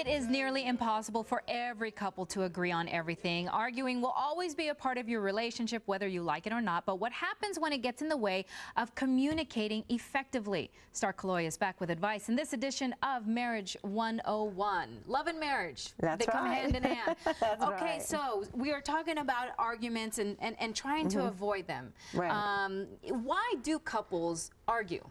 It is nearly impossible for every couple to agree on everything. Arguing will always be a part of your relationship, whether you like it or not. But what happens when it gets in the way of communicating effectively? Starr Calo-oy is back with advice in this edition of Marriage 101. Love and marriage. That's they come right. hand in hand. That's okay, right. so we are talking about arguments and trying to avoid them. Right. Why do couples argue?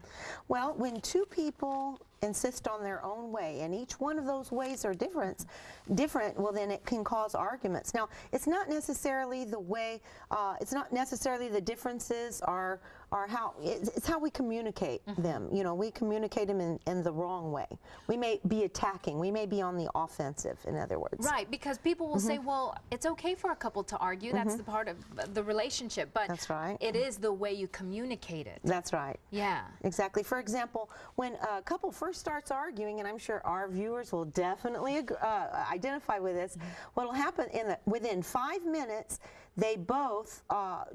Well, when two people insist on their own way, and each one of those ways are different, well, then it can cause arguments. Now, it's not necessarily the way, it's not necessarily the differences are how, it's how we communicate them. You know, we communicate them in the wrong way. We may be attacking, we may be on the offensive, in other words. Right, because people will say, well, it's okay for a couple to argue, that's the part of the relationship, but that's right. It is the way you communicate it. That's right. Yeah. Exactly. For example, when a couple first starts arguing, and I'm sure our viewers will definitely identify with this, what will happen within 5 minutes, they both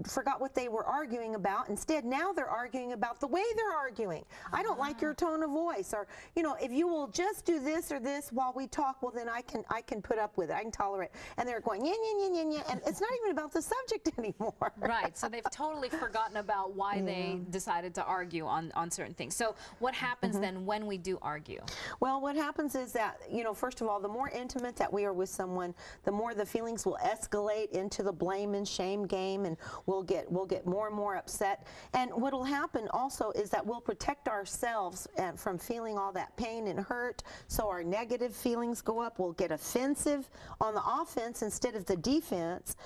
forgot what they were arguing about. Instead, now they're arguing about the way they're arguing. I don't like your tone of voice, or, you know, if you will just do this or this while we talk, well, then I can put up with it. I can tolerate it. And they're going, yeah, yeah, yeah, yeah, yeah, and it's not even about the subject anymore. Right. So they've totally forgotten about why they decided to argue on certain things. So what happens then when we do argue? Well, what happens is that, you know, first of all, the more intimate that we are with someone, the more the feelings will escalate into the blame and shame game, and we'll get more and more upset. And what will happen also is that we'll protect ourselves from feeling all that pain and hurt, so our negative feelings go up. We'll get offensive on the offense instead of the defense,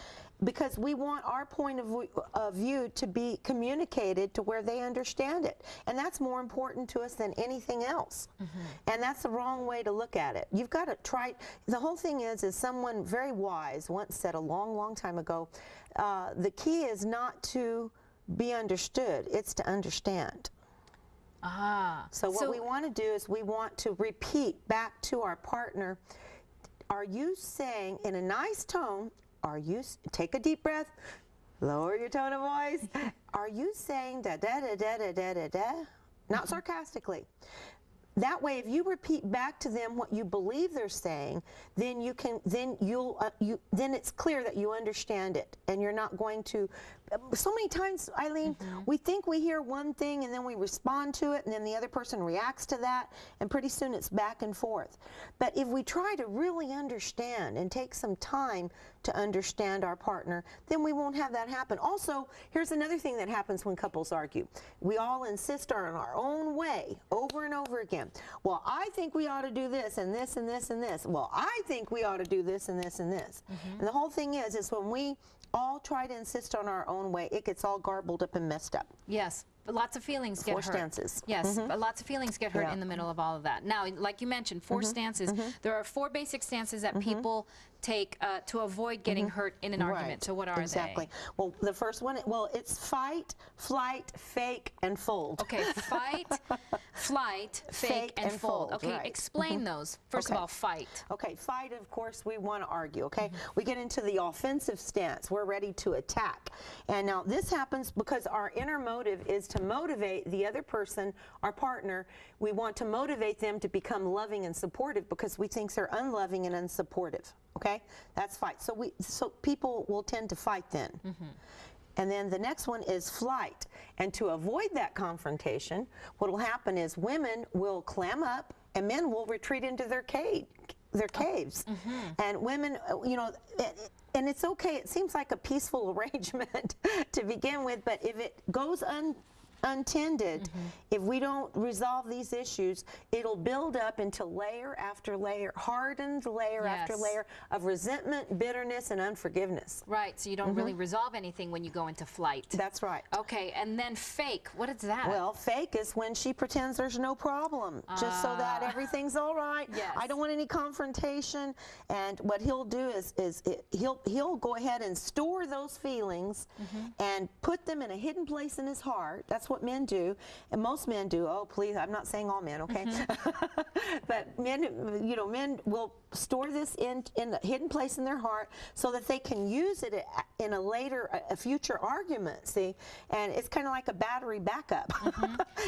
because we want our point of view to be communicated to where they understand it. And that's more important to us than anything else. And that's the wrong way to look at it. You've got to try, the whole thing is someone very wise once said a long, long time ago, the key is not to be understood, it's to understand. So what we want to do is we want to repeat back to our partner, are you saying in a nice tone, take a deep breath, lower your tone of voice. Are you saying da da da da da da da da? Not sarcastically. That way, if you repeat back to them what you believe they're saying, then then it's clear that you understand it, and you're not going to. So many times, Eileen, we think we hear one thing and then we respond to it, and then the other person reacts to that, and pretty soon it's back and forth. But if we try to really understand and take some time to understand our partner, then we won't have that happen. Also, here's another thing that happens when couples argue. We all insist on our own way over and over again. Well, I think we ought to do this and this and this and this. Well, I think we ought to do this and this and this. And the whole thing is when we all try to insist on our own way, it gets all garbled up and messed up. Yes. Lots of feelings get hurt. 4 stances. Yes, lots of feelings get hurt in the middle of all of that. Now, like you mentioned, 4 stances. There are 4 basic stances that people take to avoid getting hurt in an argument. So what are they? Well, the first one, it's fight, flight, fake, and fold. Okay, fight, flight, fake, and fold. Okay, explain those. First of all, fight. Okay, fight, of course, we want to argue, okay? We get into the offensive stance. We're ready to attack. And now this happens because our inner motive is to motivate the other person, our partner. We want to motivate them to become loving and supportive because we think they're unloving and unsupportive. Okay, that's fight. So people will tend to fight then. And then the next one is flight. And to avoid that confrontation, what will happen is women will clam up and men will retreat into their caves. And women, you know, and it's okay. It seems like a peaceful arrangement to begin with, but if it goes untended, if we don't resolve these issues, it'll build up into layer after layer, hardened layer after layer of resentment, bitterness, and unforgiveness. Right, so you don't really resolve anything when you go into flight. That's right. Okay, and then fake, what is that? Well, fake is when she pretends there's no problem, just so that everything's all right. Yes. I don't want any confrontation, and what he'll do is he'll go ahead and store those feelings and put them in a hidden place in his heart. That's what men do, and most men do. Oh, please, I'm not saying all men, okay? But men, you know, men will store this in a hidden place in their heart so that they can use it in a future argument, see? And it's kind of like a battery backup.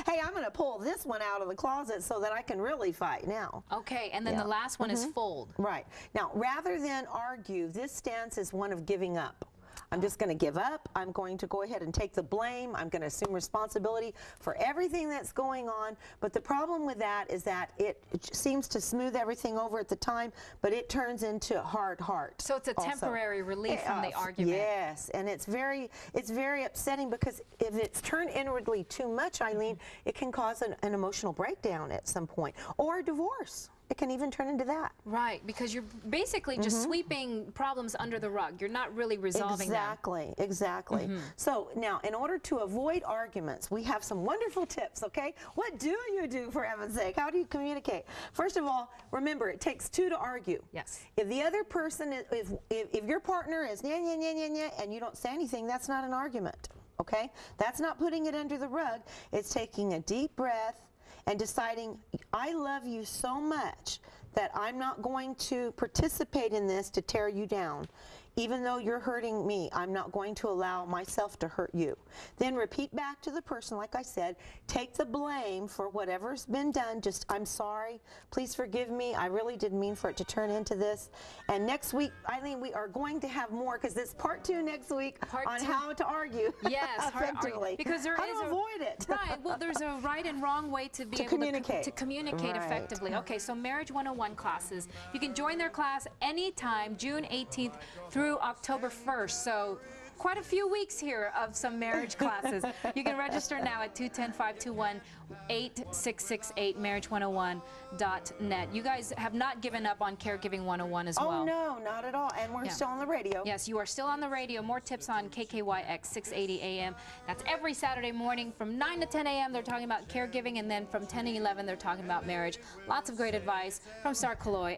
Hey, I'm going to pull this one out of the closet so that I can really fight now. Okay, and then the last one is fold. Right. Now, rather than argue, this stance is one of giving up. I'm just going to give up. I'm going to go ahead and take the blame. I'm going to assume responsibility for everything that's going on. But the problem with that is that it seems to smooth everything over at the time, but it turns into hard heart. So it's a temporary relief from the argument. Yes, and it's very upsetting because if it's turned inwardly too much, Eileen, it can cause an emotional breakdown at some point, or divorce. It can even turn into that. Right, because you're basically just sweeping problems under the rug. You're not really resolving them. Exactly. So now, in order to avoid arguments, we have some wonderful tips, okay? What do you do, for heaven's sake? How do you communicate? First of all, remember, it takes two to argue. Yes. If the other person, if your partner is nya, nya, nya, nya, nya, and you don't say anything, that's not an argument, okay? That's not putting it under the rug. It's taking a deep breath and deciding, I love you so much that I'm not going to participate in this to tear you down. Even though you're hurting me, I'm not going to allow myself to hurt you. Then repeat back to the person, like I said, take the blame for whatever's been done. Just, I'm sorry, please forgive me. I really didn't mean for it to turn into this. And next week, Eileen, we are going to have more, because it's part 2 next week on how to argue. Yes, effectively. Because there how to avoid it. Right, well, there's a right and wrong way to be able communicate. to communicate effectively. Okay, so Marriage 101 classes. You can join their class anytime, June 18th through October 1st. So quite a few weeks here of some marriage classes. You can register now at 210-521-8668, marriage101.net. You guys have not given up on Caregiving 101 as well. Oh, no, not at all. And we're still on the radio. Yes, you are still on the radio. More tips on KKYX 680 AM. That's every Saturday morning from 9 to 10 AM. They're talking about caregiving, and then from 10 to 11 they're talking about marriage. Lots of great advice from Starr Calo-oy.